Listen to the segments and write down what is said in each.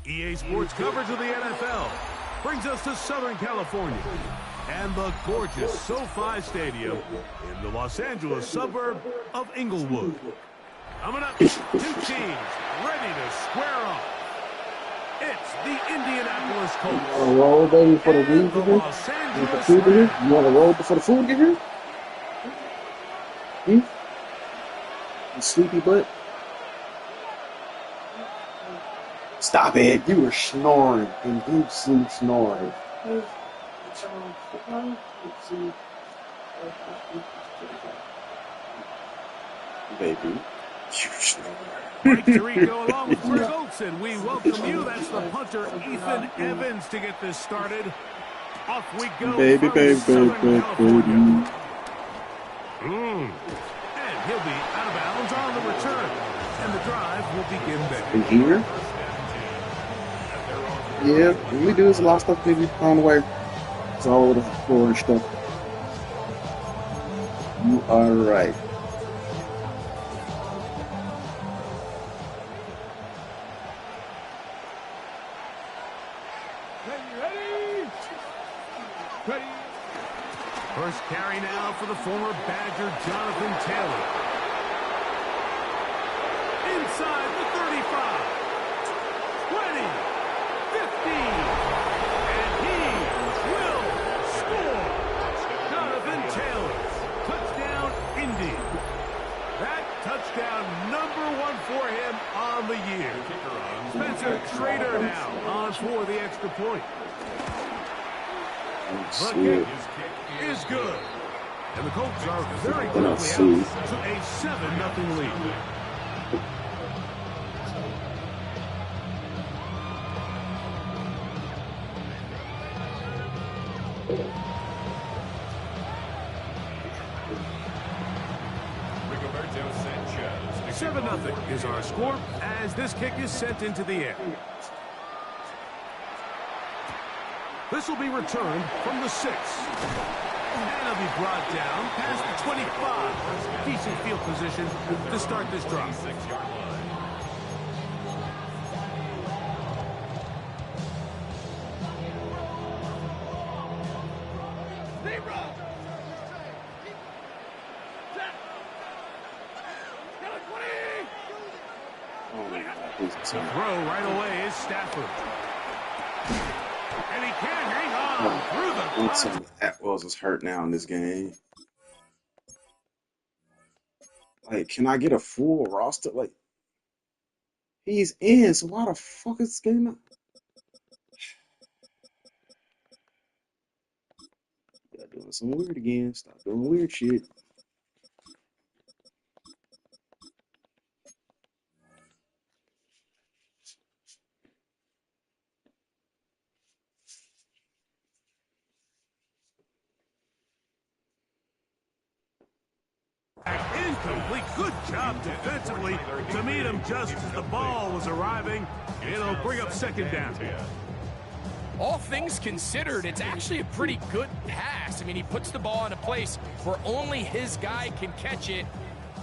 EA Sports coverage of the NFL brings us to Southern California and the gorgeous SoFi Stadium in the Los Angeles suburb of Inglewood. Coming up, two teams ready to square off. It's the Indianapolis Colts. You want to roll, baby, before the food get here? You want to roll before the food get here? You sleepy butt? Stop it! You were snoring in deep sleep snoring. Baby, you snoring. Mike Tirico along with Greg Olson. We welcome you. That's the punter, Ethan Evans, to get this started. Off we go. Baby. And he'll be out of bounds on the return. And the drive will begin there. In here? Yeah, we do. There's a lot of stuff maybe on the way. It's all over the floor and stuff. You are right. Ready. First carry now for the former Badger, Jonathan Taylor. Inside the 35. 20. 15. And he will score. Jonathan Taylor. Touchdown, Indy. That touchdown #1 for him on the year. Spencer Trader now on for the extra point. The kick is good. And the Colts are very quickly out to a 7-0 lead. Sanchez. 7-0 is our score as this kick is sent into the air. This will be returned from the 6. And it'll be brought down past the 25. Decent field position to start this drive. 6-yard line. The throw right away is Stafford. And he can't hang on through the Wilson Atwells is hurt now in this game. Like, can I get a full roster? Like, he's in, so why the fuck is this game not? Y'all doing some weird again. Stop doing weird shit. Incomplete. Good job defensively to meet him just as the ball was arriving. It'll bring up second down. All things considered, it's actually a pretty good pass. I mean, he puts the ball in a place where only his guy can catch it.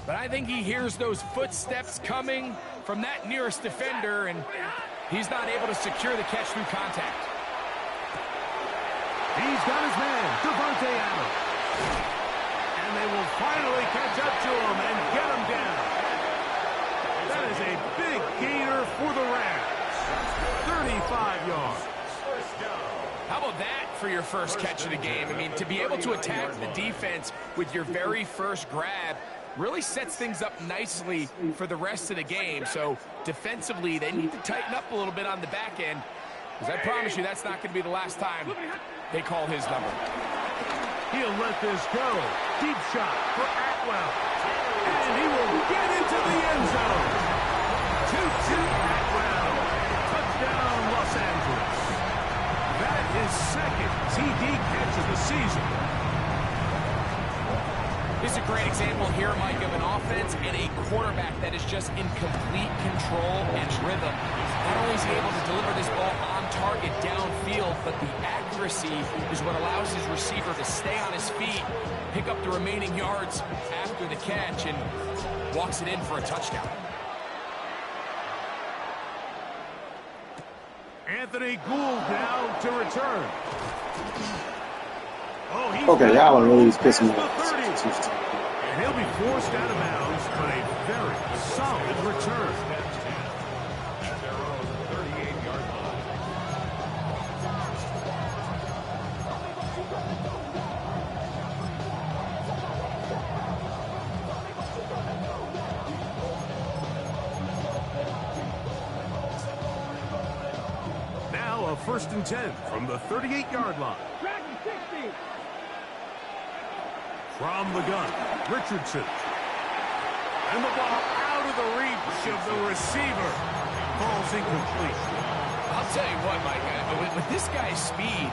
But I think he hears those footsteps coming from that nearest defender, and he's not able to secure the catch through contact. He's got his man, Devontae Adams. And they will finally catch up to him and get him down. That is a big gainer for the Rams. 35 yards. How about that for your first catch of the game? I mean, to be able to attack the defense with your very first grab really sets things up nicely for the rest of the game. So defensively, they need to tighten up a little bit on the back end, because I promise you that's not going to be the last time they call his number. He'll let this go. Deep shot for Atwell. And he will get into the end zone. 2-2 Atwell. Touchdown, Los Angeles. That is second TD catch of the season. This is a great example here, Mike, of an offense and a quarterback that is just in complete control and rhythm. Not only is he able to deliver this ball on target downfield, but the accuracy is what allows his receiver to stay on his feet, pick up the remaining yards after the catch, and walks it in for a touchdown. Anthony Gould now to return. Oh, okay, y'all are really pissing me off. And he'll be forced out of bounds on a very solid return. Now a 1st and 10 from the 38-yard line. From the gun, Richardson. And the ball out of the reach of the receiver. Falls incomplete. I'll tell you what, Mike, with this guy's speed,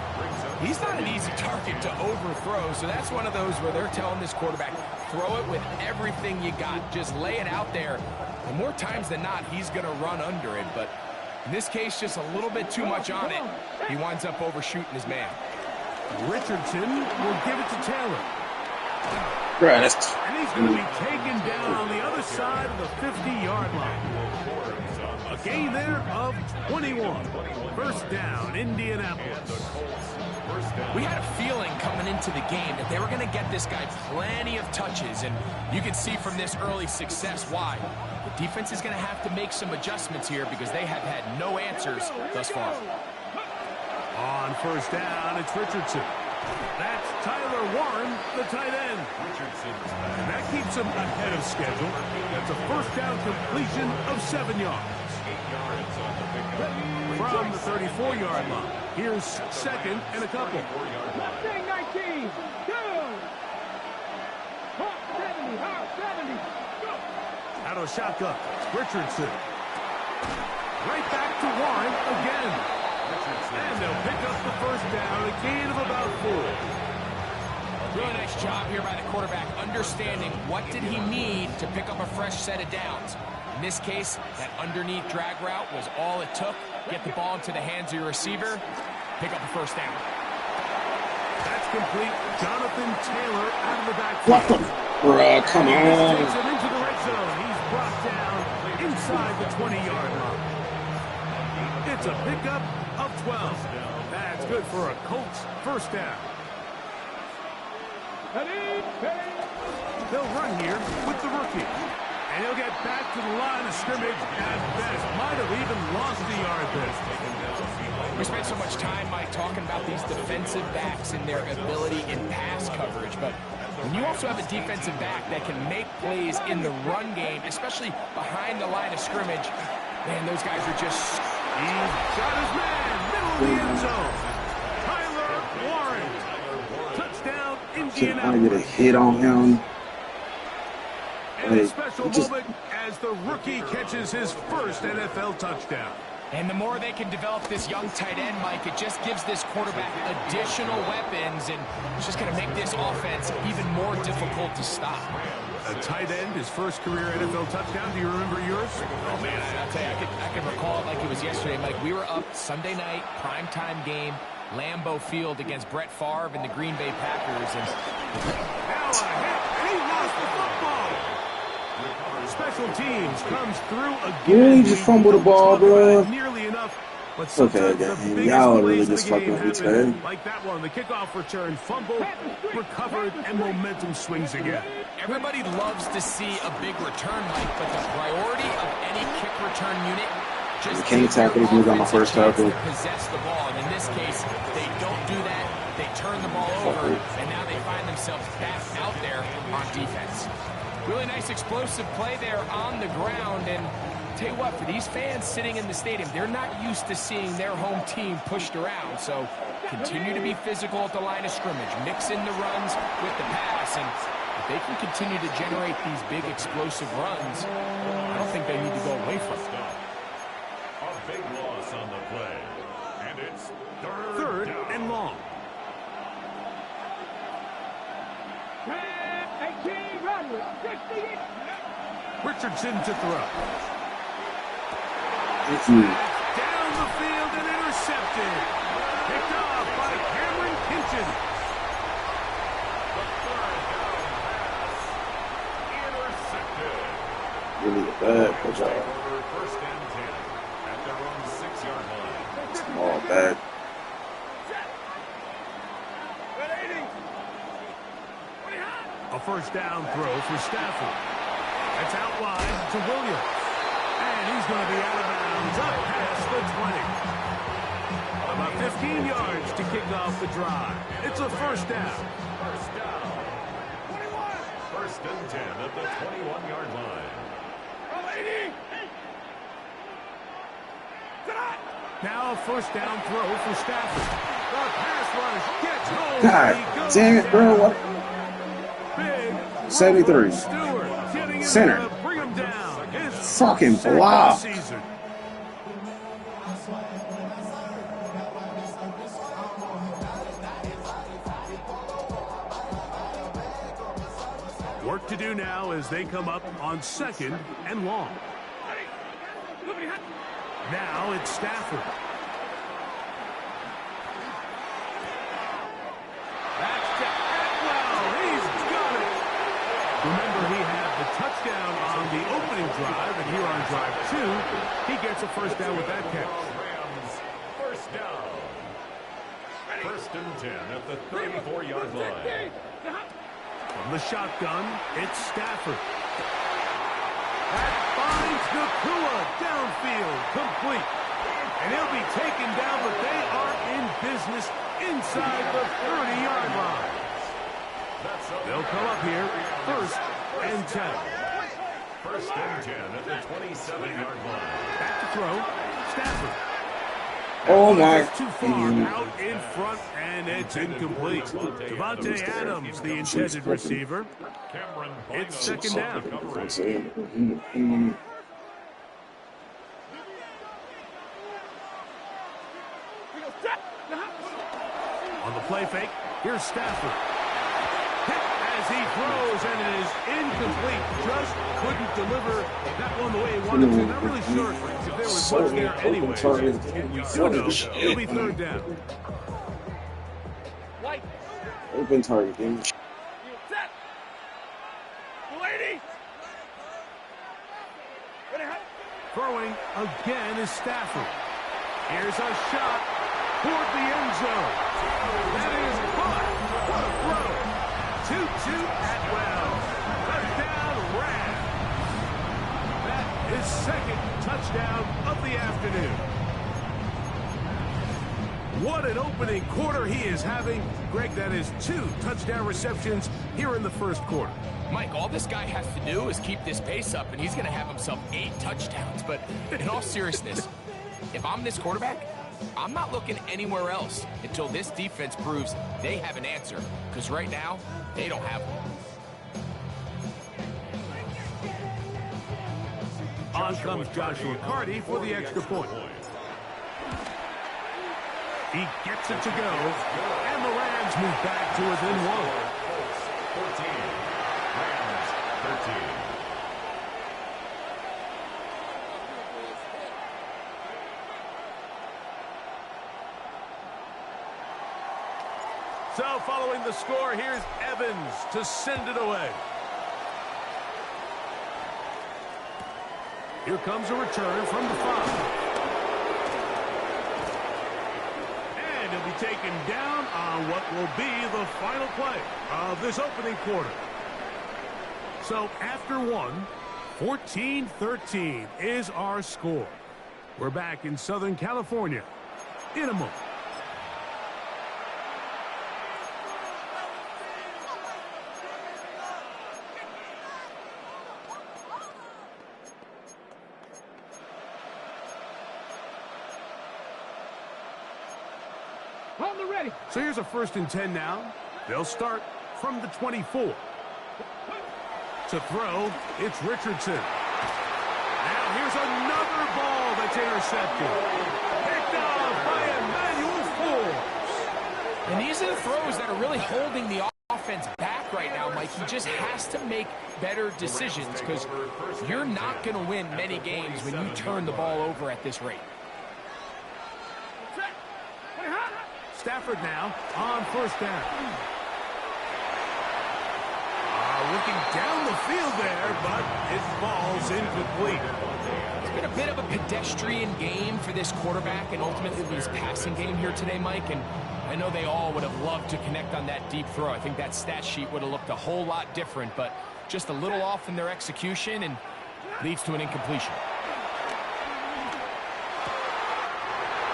he's not an easy target to overthrow. So that's one of those where they're telling this quarterback, throw it with everything you got. Just lay it out there. And more times than not, he's going to run under it. But in this case, just a little bit too much on it. He winds up overshooting his man. Richardson will give it to Taylor. Right, and he's going to be taken down on the other side of the 50-yard line. A gain there of 21. 1st down, Indianapolis. We had a feeling coming into the game that they were going to get this guy plenty of touches, and you can see from this early success why. The defense is going to have to make some adjustments here because they have had no answers thus far. On 1st down, it's Richardson. That's Tyler Warren, the tight end. And that keeps him ahead of schedule. That's a 1st down completion of 7 yards. From the 34-yard line, here's 2nd and a couple. 19, 2, 70, out of shotgun, Richardson. Right back to Warren again. And they'll pick up the 1st down, a gain of about 4. Really nice job here by the quarterback, understanding what did he need to pick up a fresh set of downs. In this case, that underneath drag route was all it took. Get the ball into the hands of your receiver, pick up a 1st down. That's complete. Jonathan Taylor out of the backfield. What the? Bruh, come on. Takes him into the red zone. He's brought down inside the 20-yard line. It's a pickup of 12. That's good for a Colts 1st down. They'll run here with the rookie. And he'll get back to the line of scrimmage at best. Might have even lost the yard there. We spent so much time, Mike, talking about these defensive backs and their ability in pass coverage. But when you also have a defensive back that can make plays in the run game, especially behind the line of scrimmage, man, those guys are just... He's got his man, middle of the end zone. Tyler Warren. Touchdown, Indianapolis. I get a hit on him. And a special moment as the rookie catches his 1st NFL touchdown. And the more they can develop this young tight end, Mike, it just gives this quarterback additional weapons, and it's just going to make this offense even more difficult to stop. A tight end, his 1st career NFL touchdown. Do you remember yours? Oh, man, I'll tell you, I can recall it like it was yesterday. Mike, we were up Sunday night, primetime game, Lambeau Field against Brett Favre and the Green Bay Packers. And now a hit, and he lost the football. Special teams comes through again. You just fumbled the ball, bro. Nearly enough. But okay, y'all really just fucking with me today. Like that one, the kickoff return, fumble, recovered, and momentum swings again. Everybody loves to see a big return, Mike, but the priority of any kick return unit just can't tackle these moves on my 1st tackle. Possess the ball, and in this case, they don't do that. They turn the ball over, and now they find themselves back out there on defense. Really nice explosive play there on the ground, and tell you what, for these fans sitting in the stadium, they're not used to seeing their home team pushed around. So continue to be physical at the line of scrimmage, mix in the runs with the pass, and if they can continue to generate these big explosive runs, I don't think they need to go away from it. A big loss on the play, and it's 3rd and long. 18. Richardson to throw. Thank you. Down the field and intercepted. Picked off by Cameron Kinchen. Really bad for y'all. First and 10 at their own 6-yard line. All bad. A first down throw for Stafford. That's out wide to Williams. And he's going to be out of bounds up past the 20. About 15 yards to kick off the drive. It's a first down. First down. 21. First and 10 at the 21-yard line. Now a first down throw for Stafford. The pass rush gets home. God damn it, bro. What? Big 73. Stewart getting in Center. there to bring him down. His Fucking second block. season. Work to do now as they come up on 2nd and long. Now it's Stafford. That's to Atwell. He's got it. Remember, he had the touchdown on the opening drive, and here on drive 2, he gets a first down with that catch. Rams, first down. First and 10 at the 34-yard line. From the shotgun, it's Stafford. That finds Nakua downfield, complete. And he'll be taken down, but they are in business inside the 30-yard line. They'll come up here, first and 10. First and 10 at the 27-yard line. Back to throw, Stafford. Oh my. It's too far out in front, and it's incomplete. Devontae Adams, the intended receiver. It's second down. On the play fake, here's Stafford. Hit as he throws, and it is incomplete. Just couldn't deliver that one the way he wanted to. Not really sure if there was much there anyway. It'll be third down. Open target, game. Throwing again is Stafford. Here's a shot toward the end zone. That is caught. What a throw. 2-2 Atwell. Touchdown Rams. That is second touchdown of the afternoon. What an opening quarter he is having. Greg, that is 2 touchdown receptions here in the first quarter. Mike, all this guy has to do is keep this pace up, and he's going to have himself 8 touchdowns. But in all seriousness, if I'm this quarterback, I'm not looking anywhere else until this defense proves they have an answer. Because right now, they don't have one. On comes Joshua Carty for the extra point. He gets it to go, and the Rams move back to within 1. 14. Rams, 13. So following the score, here's Evans to send it away. Here comes a return from the 5. And he'll be taken down on what will be the final play of this opening quarter. So after 1, 14-13 is our score. We're back in Southern California in a moment. On the ready. So here's a first and 10 now. They'll start from the 24. To throw, it's Richardson. Now here's another ball that's intercepted. Picked off by Emmanuel Forbes. And these are the throws that are really holding the defense back right now, Mike. He just has to make better decisions because you're not going to win many games when you turn the ball over at this rate. Stafford now on first down. Looking down the field there, but it falls incomplete. It's been a bit of a pedestrian game for this quarterback and ultimately his passing game here today, Mike. And I know they all would have loved to connect on that deep throw. I think that stat sheet would have looked a whole lot different, but just a little off in their execution and leads to an incompletion.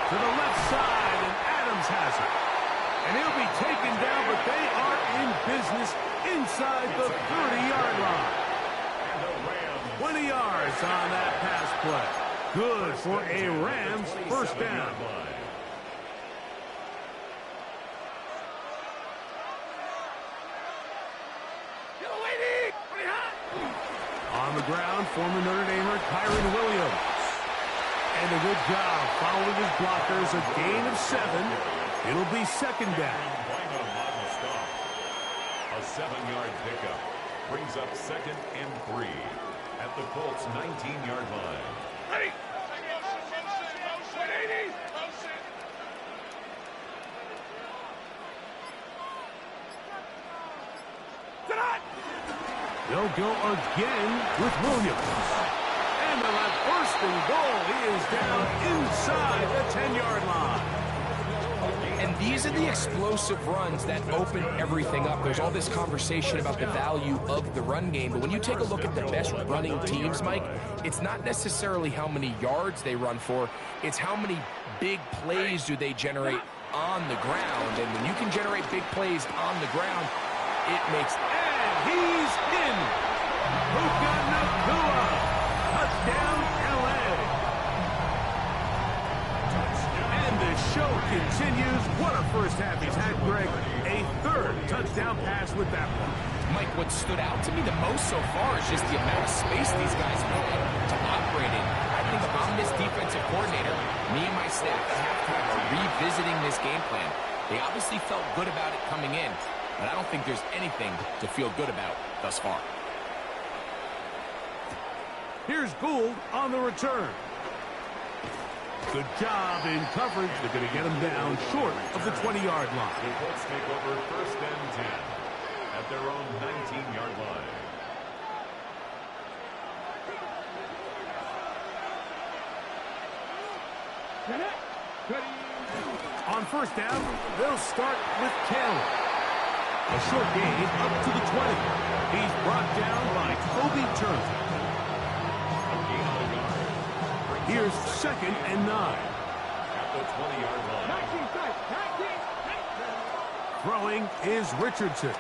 To the left side, and Adams has it. And he'll be taken down, but they are in business inside the 30-yard line. 20 yards on that pass play. Good for a Rams first down. On the ground, former Notre Damer Kyron Williams. And a good job following his blockers, a gain of 7. It'll be second down. A 7-yard pickup brings up 2nd and 3 at the Colts' 19-yard line. Ready? They'll go again with Williams. And they'll have first and goal. He is down inside the 10-yard line. And these are the explosive runs that open everything up. There's all this conversation about the value of the run game, but when you take a look at the best running teams, Mike, it's not necessarily how many yards they run for, it's how many big plays do they generate on the ground. And when you can generate big plays on the ground, it makes... And he's in! Puka Nacua! Touchdown, L.A. And the show continues. What a first half he's had, Greg. A third touchdown pass with that one. Mike, what stood out to me the most so far is just the amount of space these guys had to operate in. I think if I'm this defensive coordinator, me and my staff at halftime are revisiting this game plan. They obviously felt good about it coming in, but I don't think there's anything to feel good about thus far. Here's Gould on the return. Good job in coverage. They're going to get him down short of the 20-yard line. The Colts take over 1st and 10 at their own 19-yard line. On first down, they'll start with Taylor. A short gain up to the 20. He's brought down by Kobe Turner. Here's 2nd and 9. At the 20-yard line. Throwing is Richardson.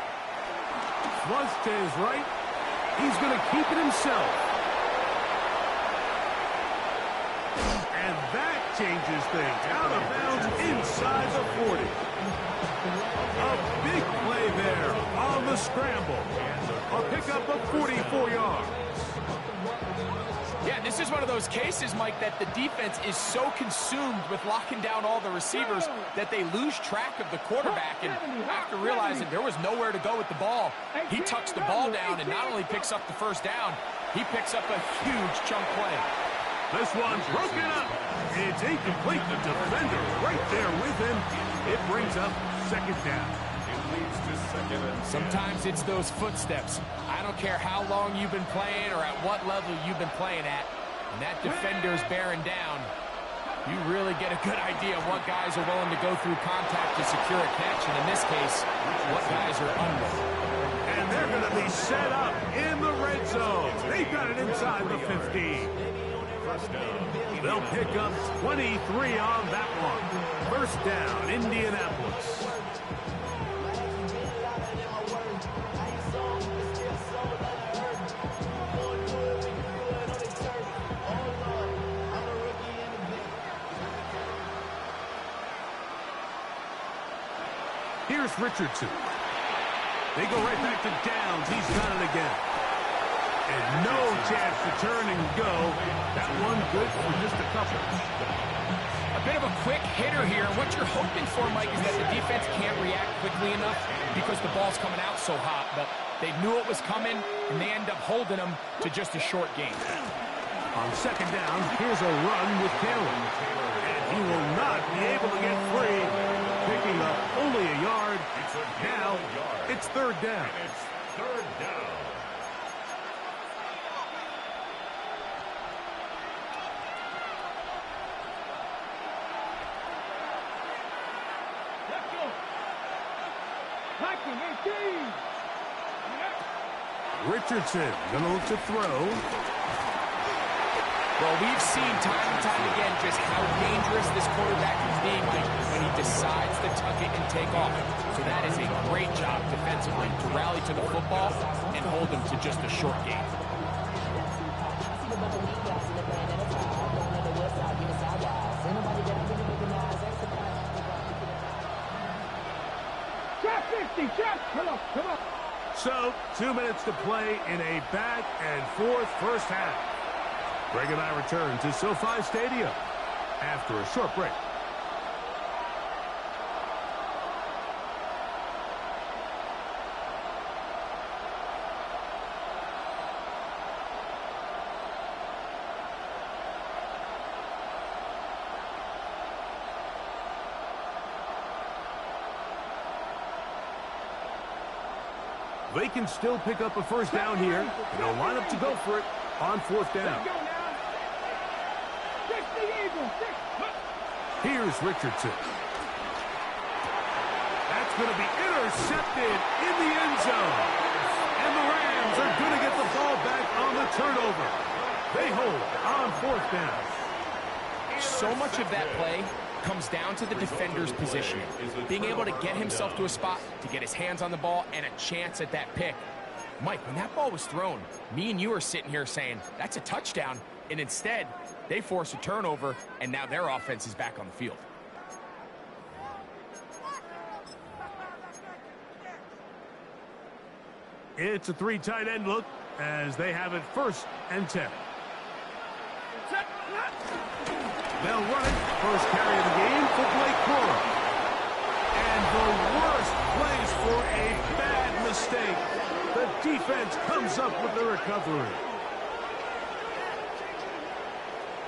Flush to his right. He's going to keep it himself. And that changes things. Out of bounds inside the 40. A big play there on the scramble. A pickup of 44 yards. Yeah, this is one of those cases, Mike, that the defense is so consumed with locking down all the receivers that they lose track of the quarterback. And after realizing there was nowhere to go with the ball, he tucks the ball down and not only picks up the first down, he picks up a huge chunk play. This one's broken up. It's incomplete. The defender right there with him. It brings up 2nd down. Sometimes it's those footsteps. I don't care how long you've been playing or at what level you've been playing at. When that defender's bearing down, you really get a good idea of what guys are willing to go through contact to secure a catch, and in this case, what guys are unwilling. And they're going to be set up in the red zone. They've got it inside the 15. They'll pick up 23 on that one. First down, Indianapolis. Here's Richardson. They go right back to Downs. He's got it again. And no chance to turn and go. That one good for just a couple. A bit of a quick hitter here. What you're hoping for, Mike, is that the defense can't react quickly enough because the ball's coming out so hot. But they knew it was coming, and they end up holding them to just a short gain. On second down, here's a run with Taylor. And he will not be able to get free. Picking up only a yard. Now, it's third down. It's third down. Let's go. Packing 18. Richardson gonna look to throw. Well, we've seen time and time again just how dangerous this quarterback is being when he decides to tuck it and take off. So that is a great job defensively to rally to the football and hold him to just a short gain. Trap 50, trap. Come on, come on. So, 2 minutes to play in a back and forth first half. Greg and I return to SoFi Stadium after a short break. They can still pick up a first down here, and they'll line up to go for it on fourth down. Let's go now. 60 Eagles. Here's Richardson. That's going to be intercepted in the end zone. And the Rams are going to get the ball back on the turnover. They hold on fourth down. So much of that play comes down to the defender's positioning. Being able to get himself to a spot, to get his hands on the ball, and a chance at that pick. Mike, when that ball was thrown, me and you are sitting here saying, that's a touchdown. And instead, they force a turnover, and now their offense is back on the field. It's a three tight end look as they have it first and 10. They'll run it. First carry of the game for Blake Cora. And the worst place for a bad mistake. The defense comes up with the recovery.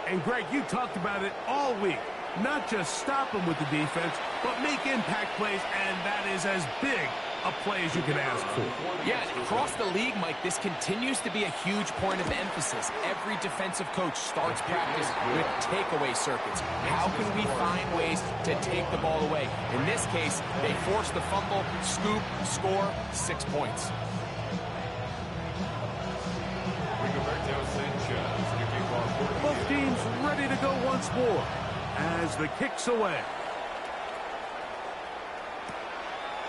And Greg, you talked about it all week. Not just stop them with the defense, but make impact plays, and that is as big a play as you can ask for. Yeah, across the league, Mike, this continues to be a huge point of emphasis. Every defensive coach starts practice with takeaway circuits. How can we find ways to take the ball away? In this case, they force the fumble, scoop, score, 6 points. Both teams ready to go once more as the kick's away.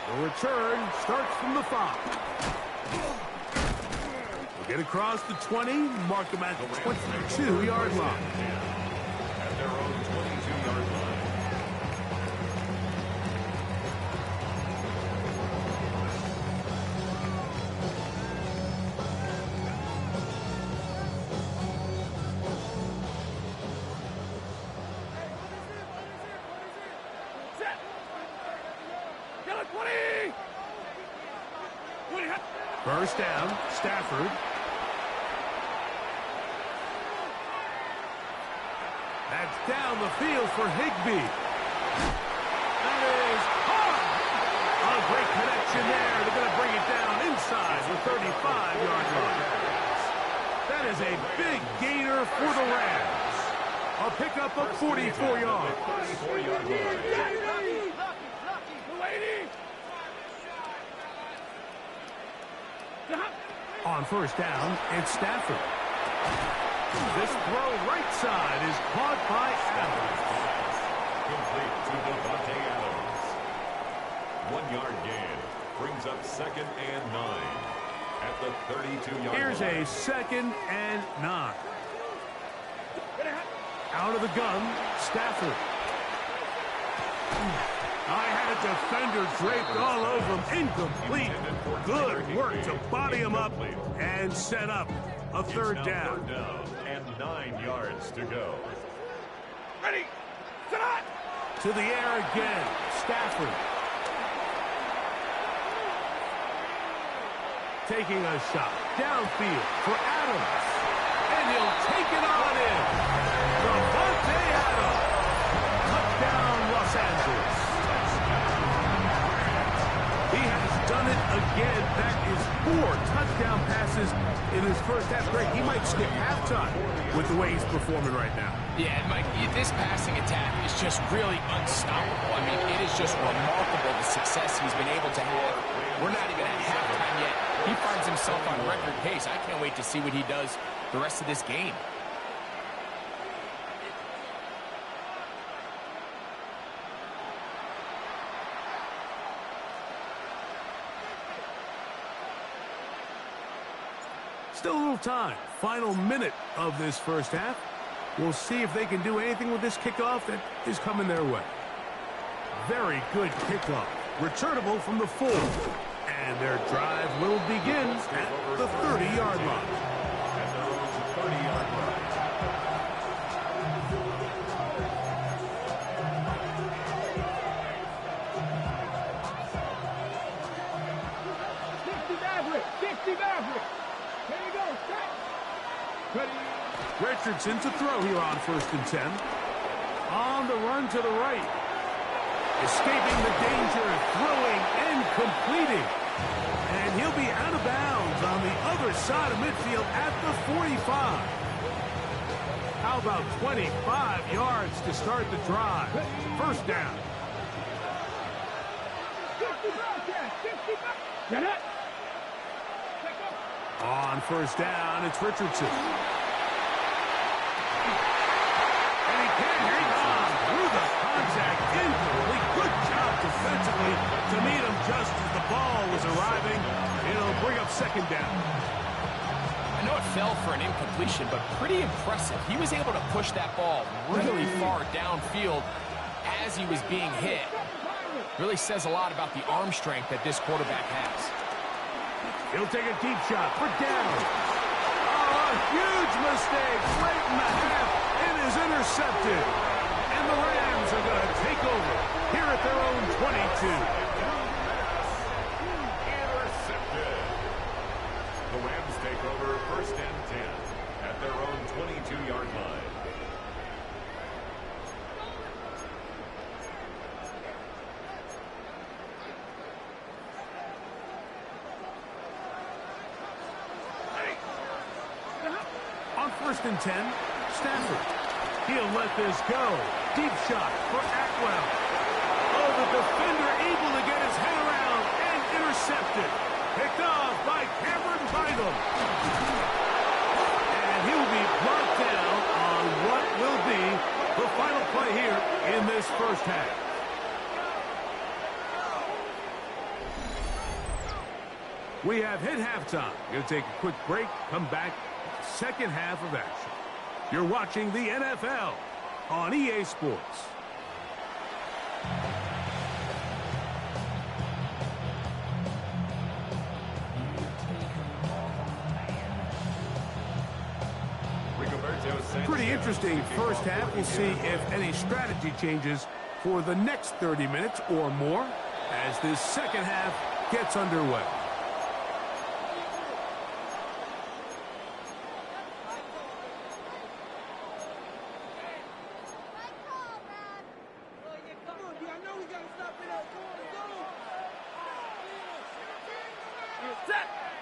The return starts from the 5. We'll get across the 20, mark them at the 22-yard line. At their own 22-yard line. First down, Stafford. That's down the field for Higbee. That is hard. A great connection there. They're going to bring it down inside the 35-yard line. That is a big gainer for the Rams. A pickup of 44 yards. 44-yard line. On first down, it's Stafford. This throw right side is caught by Adams. Complete to Devontae Adams. 1-yard gain brings up 2nd and 9 at the 32-yard line. Here's a 2nd and 9. Out of the gun, Stafford. I had a defender draped all over him. Incomplete. Good work to body him up and set up. A third It's now down. third down and 9 yards to go. Ready, set. To the air again. Stafford. Taking a shot. Downfield for Adams. And he'll take it on in. Davante Adams. Touchdown, Los Angeles. He has done it again. That is 4 touchdown passes in his first half. Great. He might skip halftime with the way he's performing right now. Yeah, Mike, this passing attack is just really unstoppable. I mean, it is just remarkable the success he's been able to have. We're not even at halftime yet. He finds himself on record pace. I can't wait to see what he does the rest of this game. Still a little time. Final minute of this first half. We'll see if they can do anything with this kickoff that is coming their way. Very good kickoff. Returnable from the 4. And their drive will begin at the 30-yard line. At their own 30-yard line. There you go, set. Ready. Richardson to throw here on 1st and 10. On the run to the right. Escaping the danger, throwing and completing. And he'll be out of bounds on the other side of midfield at the 45. How about 25 yards to start the drive? First down. 50 broadcast, 50 back. Get it. On 1st down, it's Richardson. And he can't hang on through the contact. Incomplete. Good job defensively to meet him just as the ball was arriving. It'll bring up 2nd down. I know it fell for an incompletion, but pretty impressive. He was able to push that ball really far downfield as he was being hit. Really says a lot about the arm strength that this quarterback has. He'll take a deep shot for down. Oh, a huge mistake late in the half. It is intercepted. And the Rams are going to take over here at their own 22. Intercepted. The Rams take over 1st and 10 at their own 22-yard line. On 1st and 10, Stafford. He'll let this go. Deep shot for Atwell. Oh, the defender able to get his head around and intercepted. Picked off by Cameron Bynum. And he'll be brought down on what will be the final play here in this first half. We have hit halftime. Going to take a quick break, come back. Second half of action. You're watching the NFL on EA Sports. Pretty interesting first half. We'll see if any strategy changes for the next 30 minutes or more as this second half gets underway.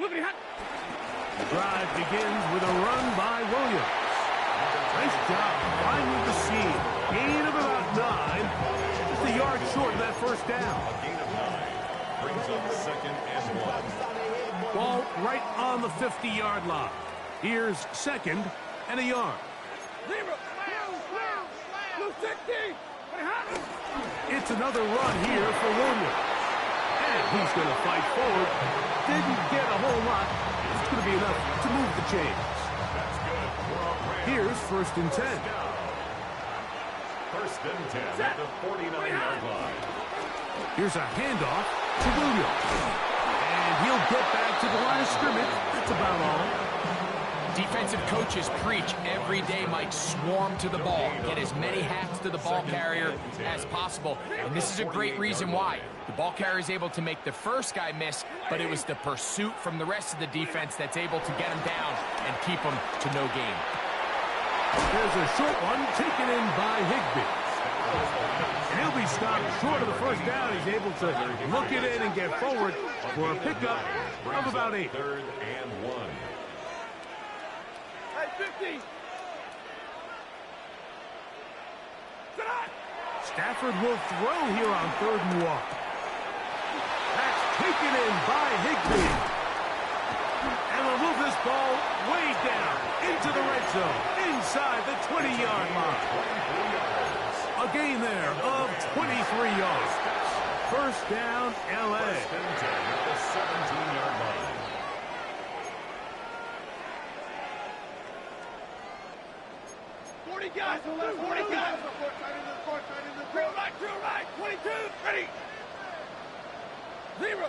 The drive begins with a run by Williams. Nice job finding the seam. Gain of about 9. Just a yard short of that first down. A gain of 9 brings up 2nd and 1. Ball right on the 50-yard line. Here's 2nd and a yard. It's another run here for Williams. And he's going to fight forward. Didn't get a whole lot. It's going to be enough to move the chains. Here's 1st and 10. 1st and 10 at the 49-yard line. Here's a handoff to Williams. And he'll get back to the line of scrimmage. That's about all. Defensive coaches preach every day, Mike, swarm to the ball. Get as many hacks to the ball carrier as possible. And this is a great reason why. The ball carrier is able to make the first guy miss, but it was the pursuit from the rest of the defense that's able to get him down and keep him to no gain. There's a short one taken in by Higbee. And he'll be stopped short of the first down. He's able to look it in and get forward for a pickup of about 8. 3rd and 1. Hey, 50. Stafford will throw here on 3rd and 1. That's taken in by Higbee. And we'll move this ball way down into the red zone, inside the 20-yard line. A gain there of 23 yards. First down, L.A. First and 10 at the 17-yard line. 40 guys, 40 guys. Drill right, 22, ready. 0.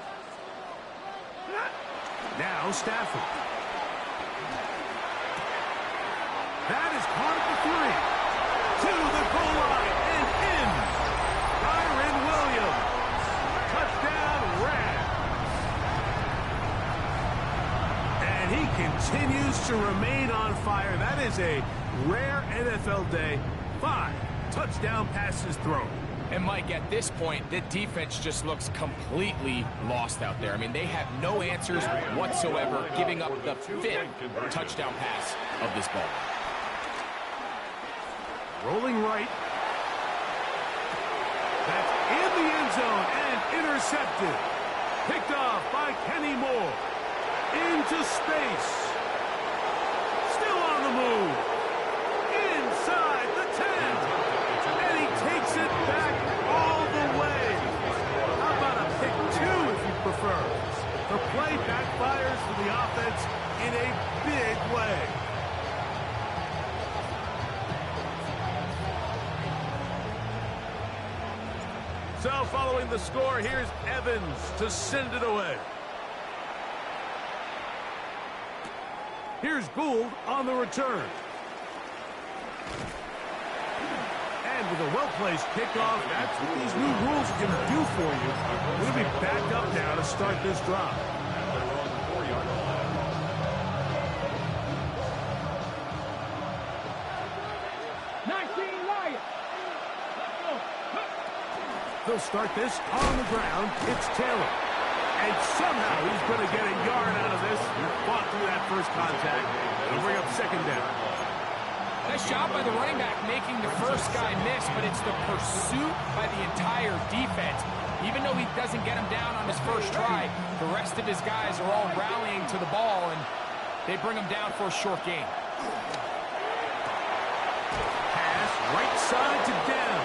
Now Stafford. That is caught at the 3. To the goal line and in. Byron Williams. Touchdown, Rams. And he continues to remain on fire. That is a rare NFL day. 5 touchdown passes thrown. And Mike, at this point, the defense just looks completely lost out there. I mean, they have no answers whatsoever, giving up the 5th touchdown pass of this ball. Rolling right. That's in the end zone and intercepted. Picked off by Kenny Moore. Into space. Still on the move. Inside the 10. And he takes it back all the way. How about a pick 2 if you prefer? The play backfires for the offense in a big way. So following the score, here's Evans to send it away. Here's Gould on the return. And with a well-placed kickoff, that's what these new rules can do for you. We'll be back up now to start this drive. They'll start this on the ground. It's Taylor. And somehow he's going to get a yard out of this. Fought through that first contact. It'll bring up second down. Nice job by the running back making the first guy miss, but it's the pursuit by the entire defense. Even though he doesn't get him down on his first try, the rest of his guys are all rallying to the ball, and they bring him down for a short gain. Pass right side to down.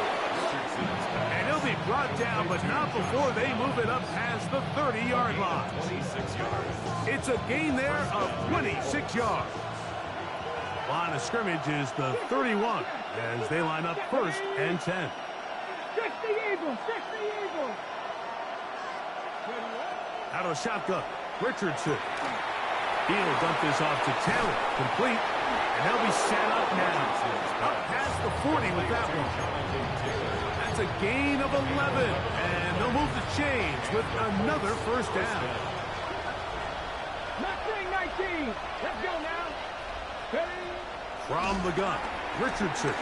And he'll be brought down, but not before they move it up past the 30-yard line. 26 yards. It's a gain there of 26 yards. Line of scrimmage is the 31 as they line up 1st and 10. 60 Eagles, 60 Eagles. Out of the shotgun, Richardson. He'll dump this off to Taylor. Complete. And they'll be set up now. Up past the 40 with that one. That's a gain of 11. And they'll move the chains with another first down. Mustang 19. Let's go now. Ready? From the gun, Richardson.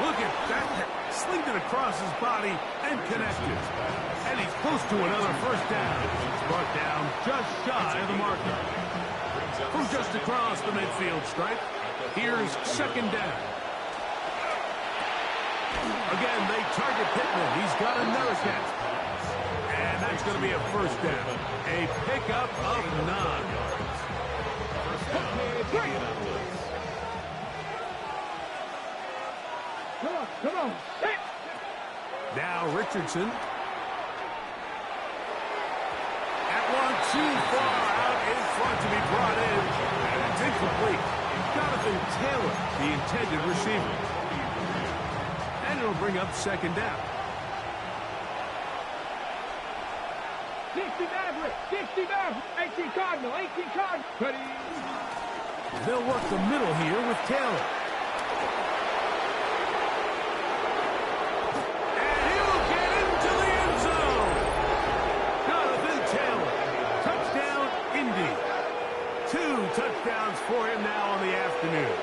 Look at that. Slinged it across his body and connected. And he's close to another first down. He's brought down just shy of the marker. From just across the midfield stripe, here's second down. Again, they target Pittman. He's got another catch. And that's going to be a first down. A pickup of 9. Come on. Hey. Now Richardson. That one too far out in front to be brought in. And it's incomplete. Jonathan Taylor, the intended receiver. And it'll bring up second down. 60 Maverick, 60 Maverick, 18 Cardinal, 18 Cardinal. Ready? They'll work the middle here with Taylor. And he'll get into the end zone. Jonathan Taylor. Touchdown, Indy. 2 touchdowns for him now on the afternoon.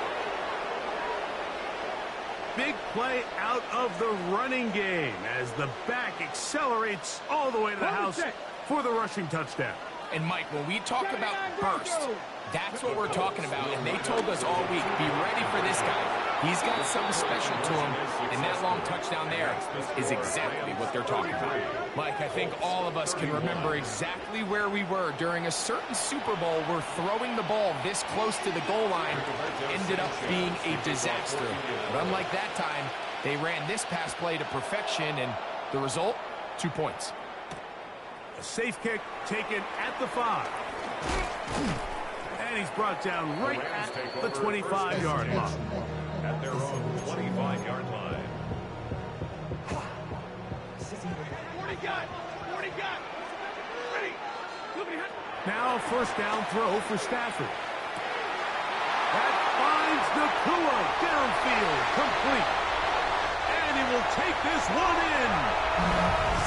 Big play out of the running game as the back accelerates all the way to the house for the rushing touchdown. And, Mike, when we talk about burst, that's what we're talking about. And they told us all week, be ready for this guy. He's got something special to him, and that long touchdown there is exactly what they're talking about. Mike, I think all of us can remember exactly where we were during a certain Super Bowl where throwing the ball this close to the goal line ended up being a disaster. But unlike that time, they ran this pass play to perfection, and the result, 2 points. A safe kick taken at the 5. And he's brought down right at the 25-yard line. At their own 25-yard line. 40 got. Ready. Now first down throw for Stafford. That finds Nakua downfield, complete. And he will take this one in.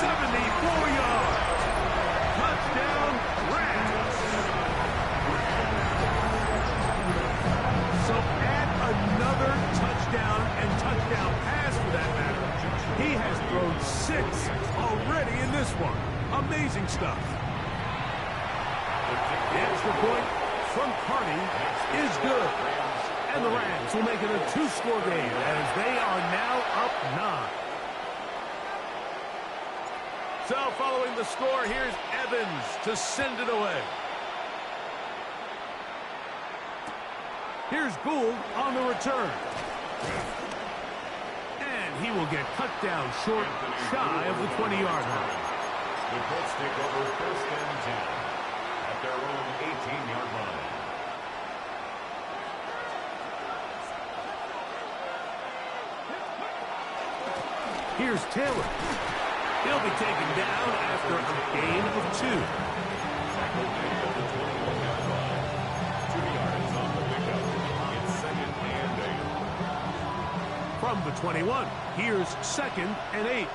74 yards. Touchdown, Rams. So add another touchdown and touchdown pass for that matter. He has thrown 6 already in this one. Amazing stuff. The extra point from Carney is good. And the Rams will make it a 2-score game as they are now up 9. So following the score, here's Evans to send it away. Here's Gould on the return. And he will get cut down short, shy of the 20-yard line. The Colts take over first and 10 at their own 18-yard line. Here's Taylor. He'll be taken down after a gain of 2. Tackled at the 21-yard line. 2 yards on the pickup. It's second and 8. From the 21, here's second and 8.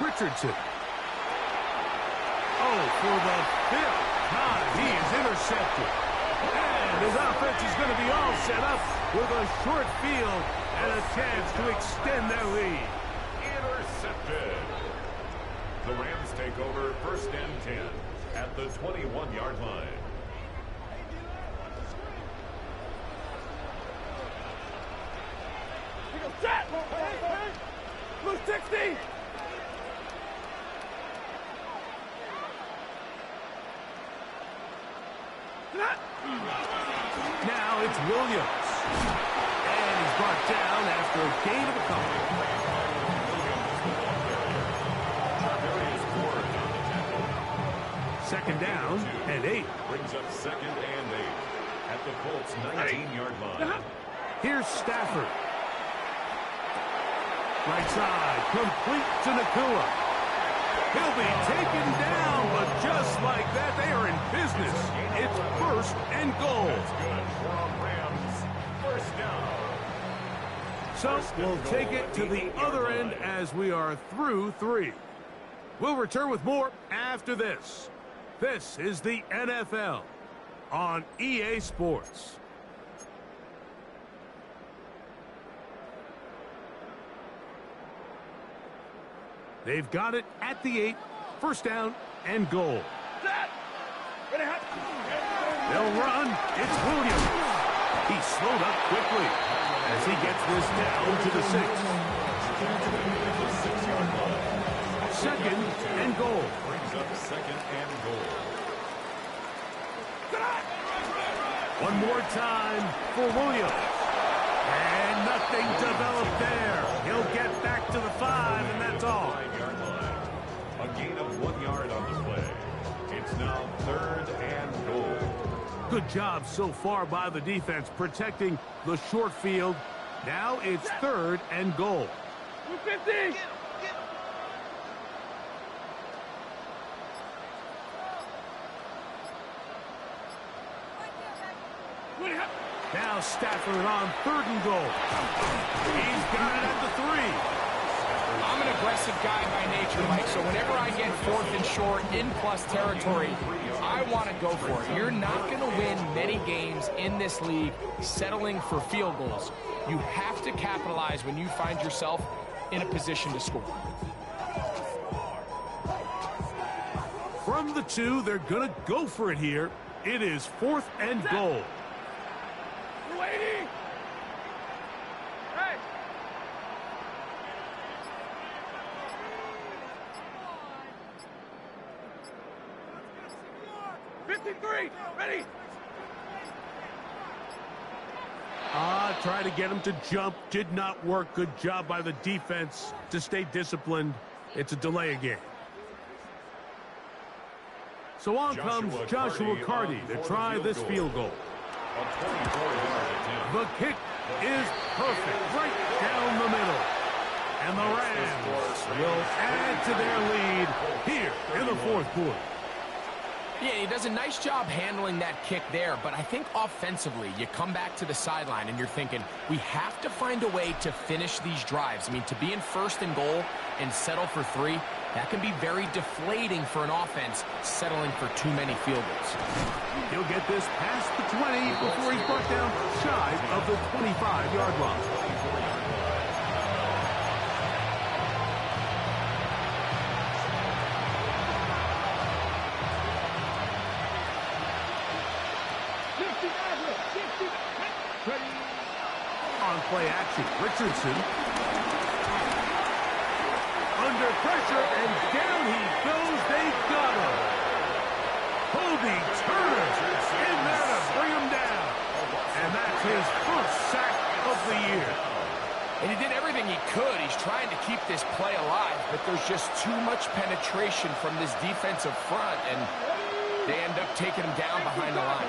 Richardson. Oh, for the 5th time, he is intercepted. And his offense is going to be all set up with a short field and a chance to extend their lead. Intercepted. The Rams take over first and 10 at the 21-yard line. Blue 60. Now it's Williams. And he's brought down after a gain of a couple. Second down and 8. Brings up second and 8 at the Colts 19-yard line. Here's Stafford. Right side, complete to Nakua. He'll be taken down, but just like that, they are in business. It's first and goal. That's good for a Rams first down. So we'll take it to the other end as we are through 3. We'll return with more after this. This is the NFL on EA Sports. They've got it at the 8, first down and goal. They'll run. It's Williams. He slowed up quickly as he gets this down to the 6. Second and goal. Brings up second and goal. One more time for Williams. And nothing developed there. He'll get back to the 5, and that's all. 5-yard line. A gain of 1 yard on the play. It's now third and goal. Good job so far by the defense protecting the short field. Now it's third and goal. 50. Now Stafford on 3rd and goal. He's got it at the 3. I'm an aggressive guy by nature, Mike, so whenever I get 4th and short in plus territory, I want to go for it. You're not going to win many games in this league settling for field goals. You have to capitalize when you find yourself in a position to score. From the 2, they're going to go for it here. It is 4th and goal. Waiting. Hey. 53. Ready. Try to get him to jump. Did not work. Good job by the defense to stay disciplined. It's a delay again. So on comes Joshua Carty to try this field goal. The kick is perfect, right down the middle. And the Rams will add to their lead here in the 4th quarter. Yeah, he does a nice job handling that kick there, but I think offensively, you come back to the sideline and you're thinking, we have to find a way to finish these drives. I mean, to be in 1st and goal and settle for 3, that can be very deflating for an offense settling for too many field goals. He'll get this past the 20 before he's brought down shy of the 25-yard line. On play action, Richardson. Under pressure, and down he goes. They got him. Kobe Turner in there to bring him down. And that's his 1st sack of the year. And he did everything he could. He's trying to keep this play alive, but there's just too much penetration from this defensive front, and they end up taking him down behind the line.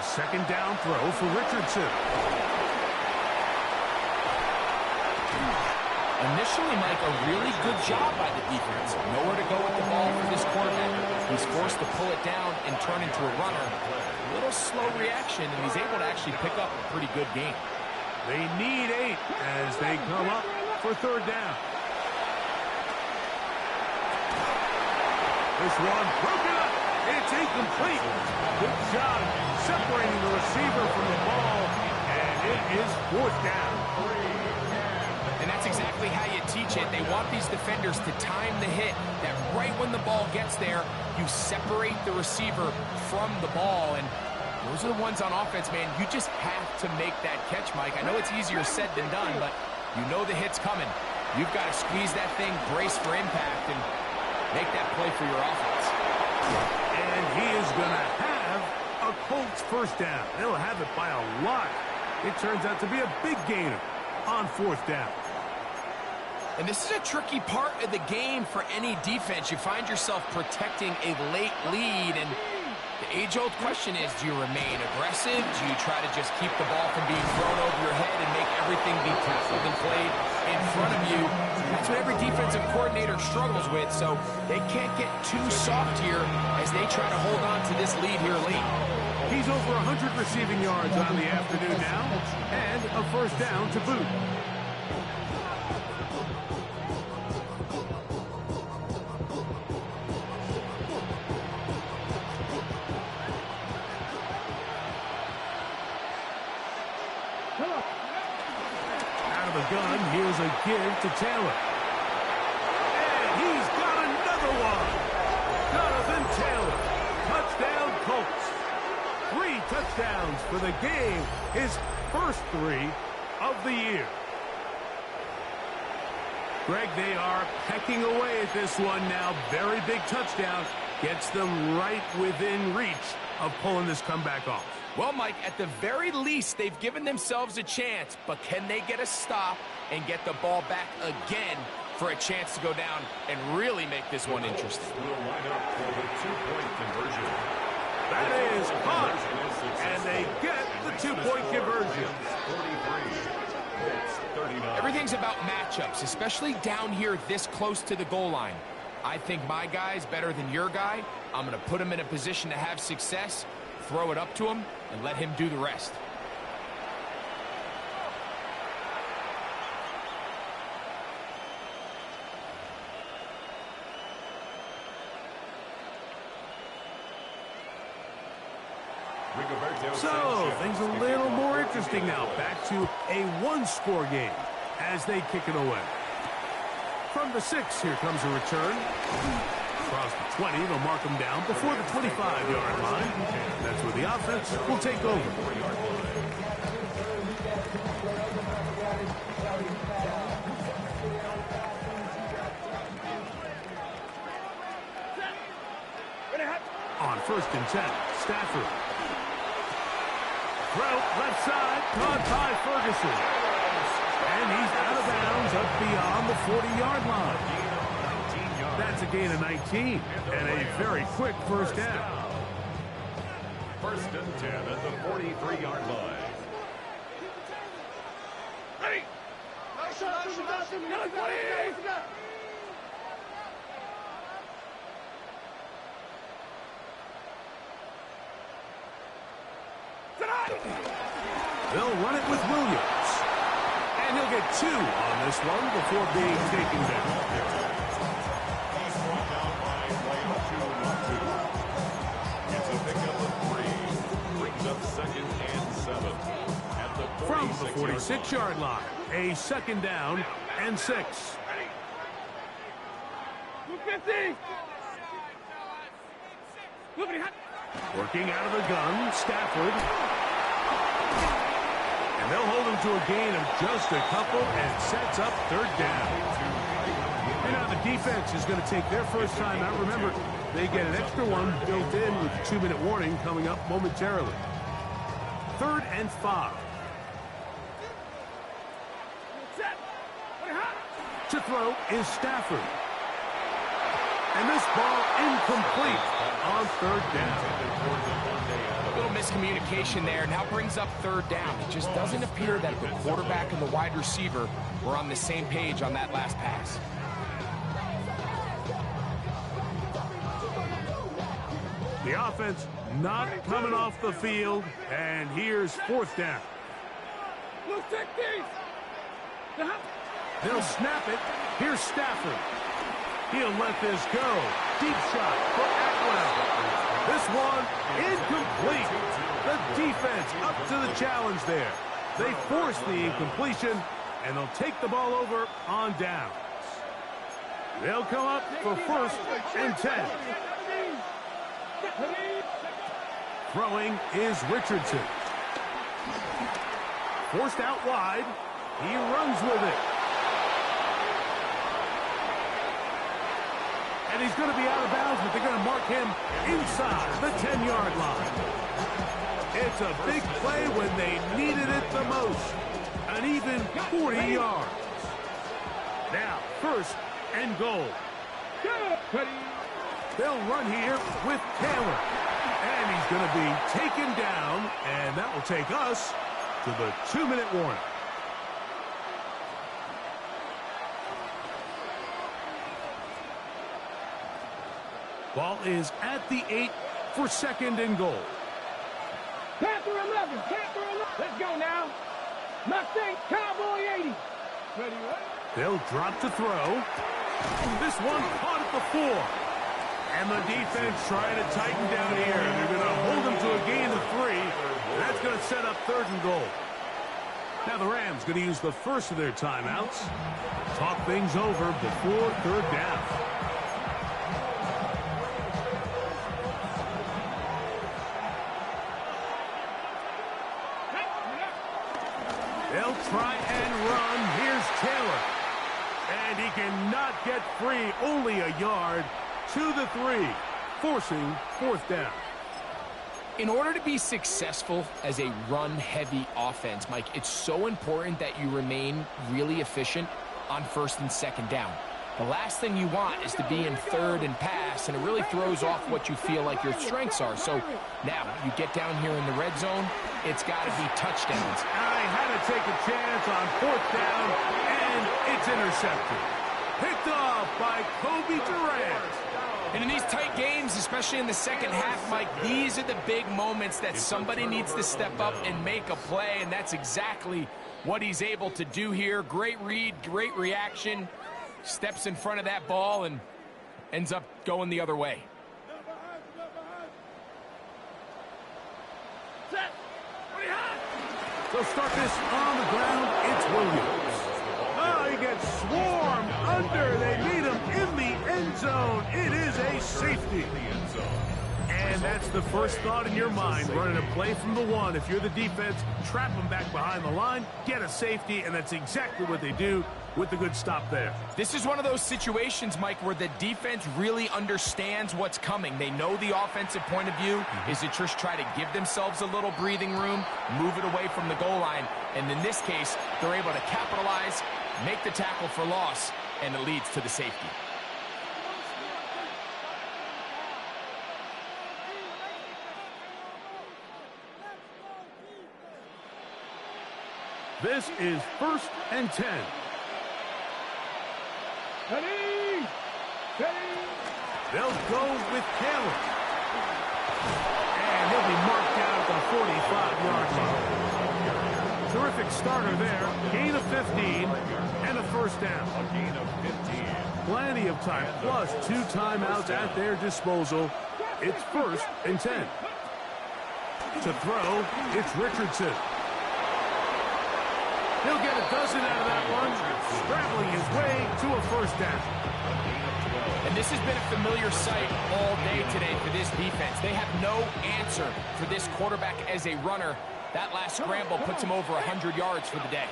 Second down throw for Richardson. Initially, Mike, a really good job by the defense. Nowhere to go with the ball for this quarterback. He's forced to pull it down and turn into a runner. A little slow reaction, and he's able to actually pick up a pretty good game. They need 8 as they come up for 3rd down. This one broken up. It's incomplete. Good job separating the receiver from the ball, and it is 4th down. And that's exactly how you teach it. They want these defenders to time the hit, that right when the ball gets there, you separate the receiver from the ball. And those are the ones on offense, man. You just have to make that catch, Mike. I know it's easier said than done, but you know the hit's coming. You've got to squeeze that thing, brace for impact, and make that play for your offense. And he is going to have a Colts 1st down. They'll have it by a lot. It turns out to be a big gainer on 4th down. And this is a tricky part of the game for any defense. You find yourself protecting a late lead, and the age-old question is, do you remain aggressive? Do you try to just keep the ball from being thrown over your head and make everything be tackled and played in front of you? That's what every defensive coordinator struggles with, so they can't get too soft here as they try to hold on to this lead here late. He's over 100 receiving yards on the afternoon now, and a 1st down to boot. Out of the gun, here's a give to Taylor. And he's got another one. Jonathan Taylor. Touchdown, Colts. 3 touchdowns for the game. His first 3 of the year. Greg, they are pecking away at this one now. Very big touchdown. Gets them right within reach of pulling this comeback off. Well, Mike, at the very least, they've given themselves a chance, but can they get a stop and get the ball back again for a chance to go down and really make this one interesting? Will line up for the 2-point conversion. That is caught, and they get the 2-point conversion. 43. Everything's about matchups, especially down here this close to the goal line. I think my guy's better than your guy. I'm going to put him in a position to have success, throw it up to him, and let him do the rest. So, things a little more interesting now. Back to a one-score game as they kick it away. From the 6, here comes a return. Across the 20, they'll mark them down before the 25-yard line. That's where the offense will take over. On 1st and 10, Stafford. Throw, left side, caught by Ferguson. And he's out of bounds up beyond the 40-yard line. That's a gain of 19 and a very quick first down. 1st and 10 at the 43-yard line. Ready? They'll run it with Williams. And he'll get 2 on this one before being taken down. He's brought down by play of 2 on 2. It's a pickup of 3. Brings up 2nd and 7. At the From the 46-yard line, a 2nd down and 6. 250. Working out of the gun, Stafford. And they'll hold him to a gain of just a couple and sets up 3rd down. And now the defense is going to take their first time out. Remember, they get an extra one built in with the 2-minute warning coming up momentarily. 3rd and 5. To throw is Stafford. And this ball incomplete on 3rd down. A little miscommunication there. Now brings up 3rd down. It just doesn't appear that the quarterback and the wide receiver were on the same page on that last pass. The offense not coming off the field, and here's 4th down. They'll snap it. Here's Stafford. He'll let this go. Deep shot for Atwell. This one incomplete. The defense up to the challenge there. They force the incompletion, and they'll take the ball over on downs. They'll come up for 1st and 10. Throwing is Richardson. Forced out wide. He runs with it. And he's going to be out of bounds, but they're going to mark him inside the 10-yard line. It's a big play when they needed it the most. An even 40 yards. Now, 1st and goal. They'll run here with Taylor. And he's going to be taken down, and that will take us to the 2-minute warning. Ball is at the 8 for 2nd and goal. Panther 11. Let's go now. Mustang Cowboy 80. Ready, right? They'll drop to throw. This one caught at the 4. And the defense trying to tighten down here. They're going to hold him to a gain of 3. That's going to set up 3rd and goal. Now the Rams going to use the first of their timeouts. Talk things over before 3rd down. They'll try and run. Here's Taylor. And he cannot get free. Only a yard to the 3, forcing 4th down. In order to be successful as a run-heavy offense, Mike, it's so important that you remain really efficient on 1st and 2nd down. The last thing you want is to be in 3rd and pass, and it really throws off what you feel like your strengths are. So now you get down here in the red zone, it's got to be touchdowns. I had to take a chance on 4th down, and it's intercepted. Picked off by Kobe Durant. And in these tight games, especially in the second half, Mike, these are the big moments that somebody needs to step up and make a play, and that's exactly what he's able to do here. Great read, great reaction, steps in front of that ball and ends up going the other way. They'll start this on the ground. It's Williams. Oh, he gets swarmed under. They meet him in the end zone. It is a safety. And that's the first thought in your mind, running a play from the one. If you're the defense, trap them back behind the line, get a safety, and that's exactly what they do with the good stop there. This is one of those situations, Mike, where the defense really understands what's coming. They know the offensive point of view is to just try to give themselves a little breathing room, move it away from the goal line, and in this case, they're able to capitalize, make the tackle for loss, and it leads to the safety. This is 1st and 10. Ready? They'll go with Taylor. And he'll be marked down at the 45-yard line. Terrific starter there. Gain of 15 and a first down. A gain of 15. Plenty of time, plus 2 timeouts at their disposal. It's 1st and 10. To throw, it's Richardson. He'll get a dozen out of that one, scrambling his way to a first down. And this has been a familiar sight all day today for this defense. They have no answer for this quarterback as a runner. That last scramble puts him over 100 yards for the day.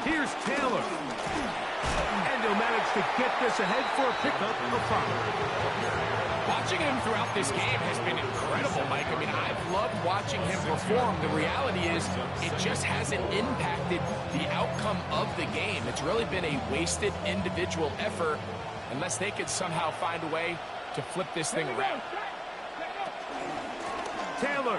Here's Taylor. And he'll manage to get this ahead for a pickup of 5. Watching him throughout this game has been incredible, Mike. I mean, I've loved watching him perform. The reality is it just hasn't impacted the outcome of the game. It's really been a wasted individual effort unless they could somehow find a way to flip this thing around. Taylor.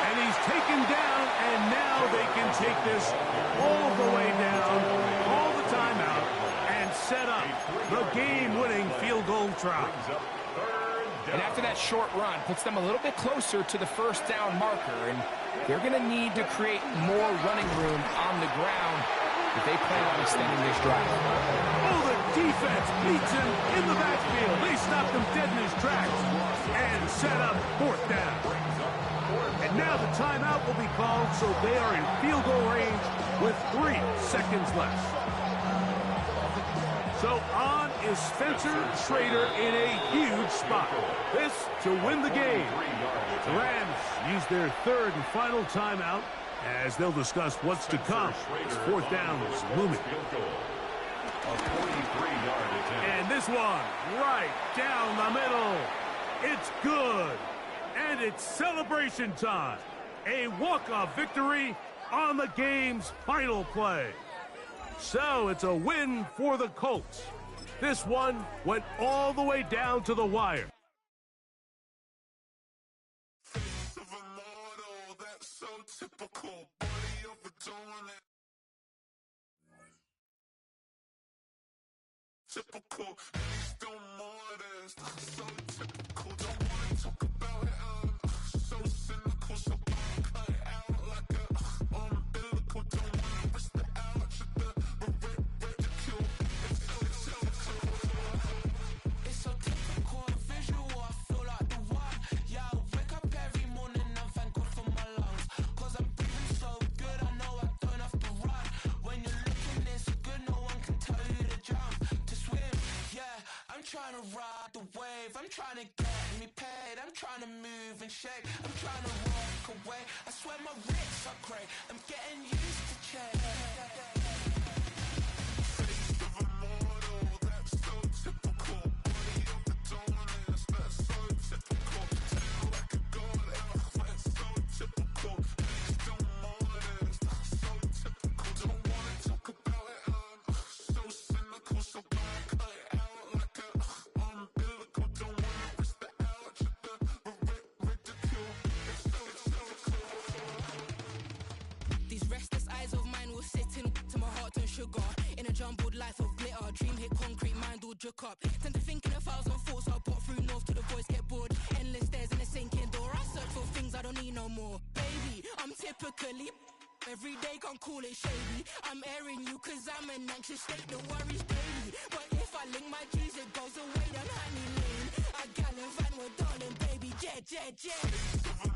And he's taken down, and now they can take this all the way down, all the time out, and set up the game-winning field goal try. And after that short run, puts them a little bit closer to the first down marker, and they're going to need to create more running room on the ground if they plan on extending this drive. Oh, the defense beats him in the backfield. They stopped him dead in his tracks and set up 4th down. And now the timeout will be called, so they are in field goal range with 3 seconds left. So on is Spencer Schrader in a huge spot. This to win the game. The Rams use their 3rd and final timeout as they'll discuss what's to come. This 4th down is looming. And this one right down the middle. It's good. And it's celebration time. A walk-off victory on the game's final play. So it's a win for the Colts. This one went all the way down to the wire. Typical, still modest, so typical, don't wanna talk about it, so cynical, so cut it out like a umbilical, don't wanna risk the ouch, ridicule, it's so typical, visual, I feel like the one, yeah, I wake up every morning and thank God for my lungs, cause I'm breathing so good, I know I don't have to run, when you're looking this good, no one can tell you to jump. I'm trying to ride the wave, I'm trying to get me paid, I'm trying to move and shake, I'm trying to walk away, I swear my wrists are great, I'm getting used to change. Face of a model, that's so typical, body of the dominance, that's so typical, tail like a god, that's so typical, still modest, so typical, don't wanna talk about it, so cynical, so bad, cut it out. These restless eyes of mine will sit in to my heart and sugar. In a jumbled life of glitter. Dream hit concrete, mind all jook up. Tend to think in 1,000 thoughts. I'll pop through north to the voice, get bored. Endless stairs in a sinking door. I search for things I don't need no more. Baby, I'm typically every day, can't call it shady. I'm airing you cause I'm an anxious state that worries daily. But if I link my G's, it goes away, then honey lane. I gallivant with darling, baby, jet, jet, jet.